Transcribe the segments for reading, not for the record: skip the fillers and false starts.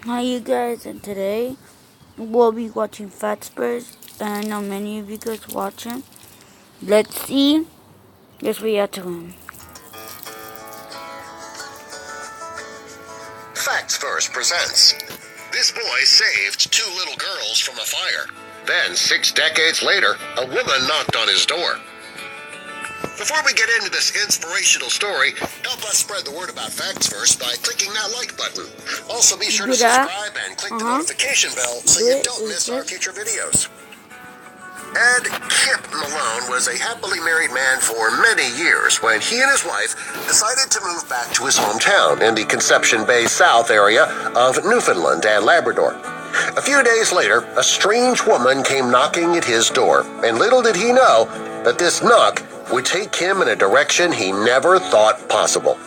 Hi you guys, and today we'll be watching Fat Spurs, and I know many of you guys watch him. Let's see. Let's react to him. Facts First presents. This boy saved 2 little girls from a fire. Then, 6 decades later, a woman knocked on his door. Before we get into this inspirational story, help us spread the word about Facts First by clicking that like button. Also, be sure to subscribe and click the notification bell so you don't miss our future videos. Ed Kip Malone was a happily married man for many years when he and his wife decided to move back to his hometown in the Conception Bay South area of Newfoundland and Labrador. A few days later, a strange woman came knocking at his door, and little did he know that this knock would take him in a direction he never thought possible.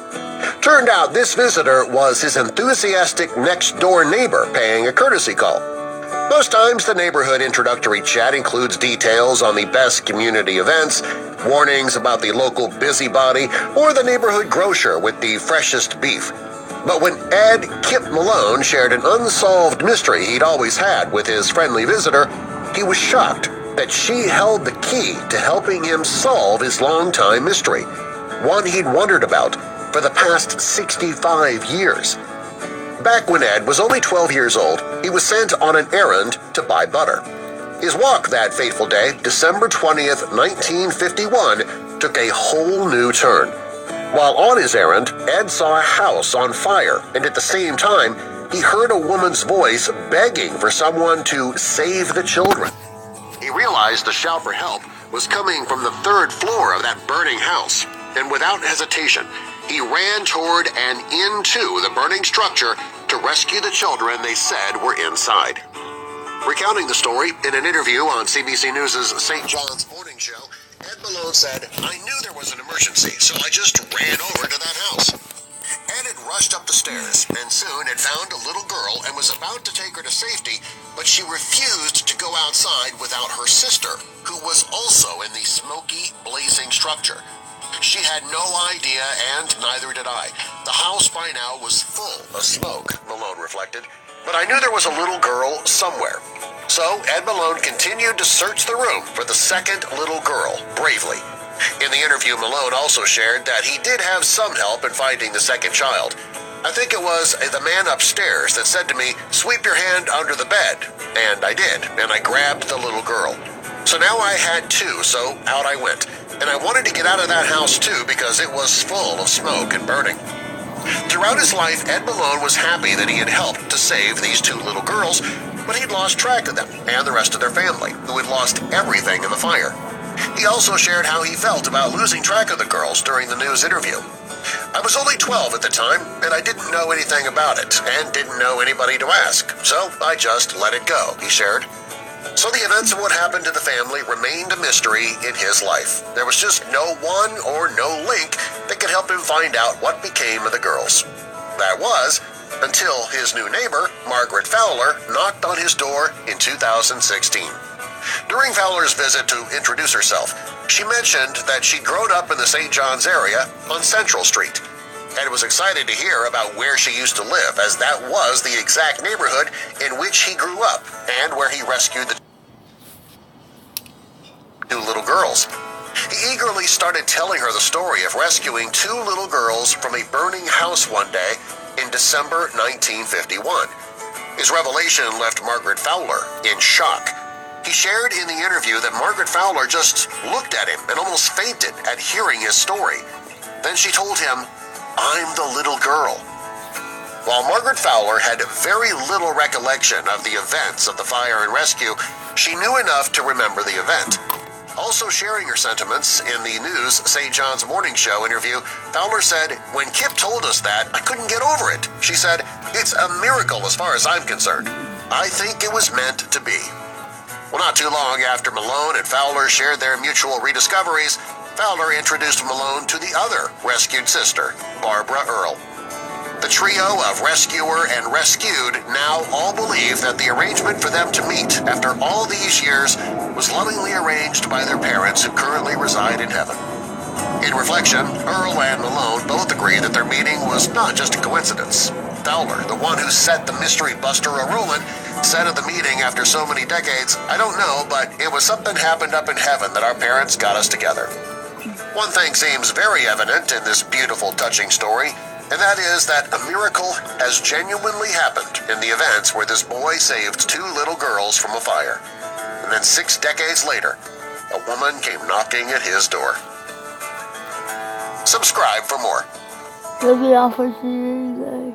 Turned out this visitor was his enthusiastic next-door neighbor paying a courtesy call. Most times, the neighborhood introductory chat includes details on the best community events, warnings about the local busybody, or the neighborhood grocer with the freshest beef. But when Ed Kip Malone shared an unsolved mystery he'd always had with his friendly visitor, he was shocked that she held the key to helping him solve his long-time mystery, one he'd wondered about for the past 65 years. Back when Ed was only 12 years old, he was sent on an errand to buy butter. His walk that fateful day, December 20th, 1951, took a whole new turn. While on his errand, Ed saw a house on fire, and at the same time, he heard a woman's voice begging for someone to save the children. He realized the shout for help was coming from the 3rd floor of that burning house, and without hesitation, he ran toward and into the burning structure to rescue the children they said were inside. Recounting the story in an interview on CBC News' St. John's Morning Show, Ed Malone said, "I knew there was an emergency, so I just ran over to that house." Ed had rushed up the stairs and soon had found a little girl and was about to take her to safety, but she refused to go outside without her sister, who was also in the smoky, blazing structure. She had no idea, and neither did I. The house by now was full of smoke, Malone reflected, but I knew there was a little girl somewhere. So Ed Malone continued to search the room for the second little girl, bravely. In the interview, Malone also shared that he did have some help in finding the second child. "I think it was the man upstairs that said to me, 'Sweep your hand under the bed.' And I did, and I grabbed the little girl. So now I had 2, so out I went. And I wanted to get out of that house too because it was full of smoke and burning." Throughout his life, Ed Malone was happy that he had helped to save these 2 little girls, but he'd lost track of them and the rest of their family, who had lost everything in the fire. He also shared how he felt about losing track of the girls during the news interview. "I was only 12 at the time, and I didn't know anything about it, and didn't know anybody to ask, so I just let it go," he shared. So the events of what happened to the family remained a mystery in his life. There was just no one or no link that could help him find out what became of the girls. That was until his new neighbor, Margaret Fowler, knocked on his door in 2016. During Fowler's visit to introduce herself, she mentioned that she'd grown up in the St. John's area on Central Street. Ed was excited to hear about where she used to live, as that was the exact neighborhood in which he grew up and where he rescued the 2 little girls. He eagerly started telling her the story of rescuing 2 little girls from a burning house one day in December 1951. His revelation left Margaret Fowler in shock. He shared in the interview that Margaret Fowler just looked at him and almost fainted at hearing his story. Then she told him, "I'm the little girl." While Margaret Fowler had very little recollection of the events of the fire and rescue, she knew enough to remember the event. Also sharing her sentiments in the News St. John's Morning Show interview, Fowler said, "When Kip told us that, I couldn't get over it." She said, "It's a miracle as far as I'm concerned. I think it was meant to be." Well, not too long after Malone and Fowler shared their mutual rediscoveries, Fowler introduced Malone to the other rescued sister, Barbara Earl. The trio of rescuer and rescued now all believe that the arrangement for them to meet after all these years was lovingly arranged by their parents who currently reside in heaven. In reflection, Earl and Malone both agree that their meeting was not just a coincidence. Fowler, the one who set the mystery buster a-ruling, said at the meeting after so many decades, "I don't know, but it was something happened up in heaven that our parents got us together." One thing seems very evident in this beautiful, touching story, and that is that a miracle has genuinely happened in the events where this boy saved 2 little girls from a fire. And then 6 decades later, a woman came knocking at his door. Subscribe for more. Look it off for today, guys.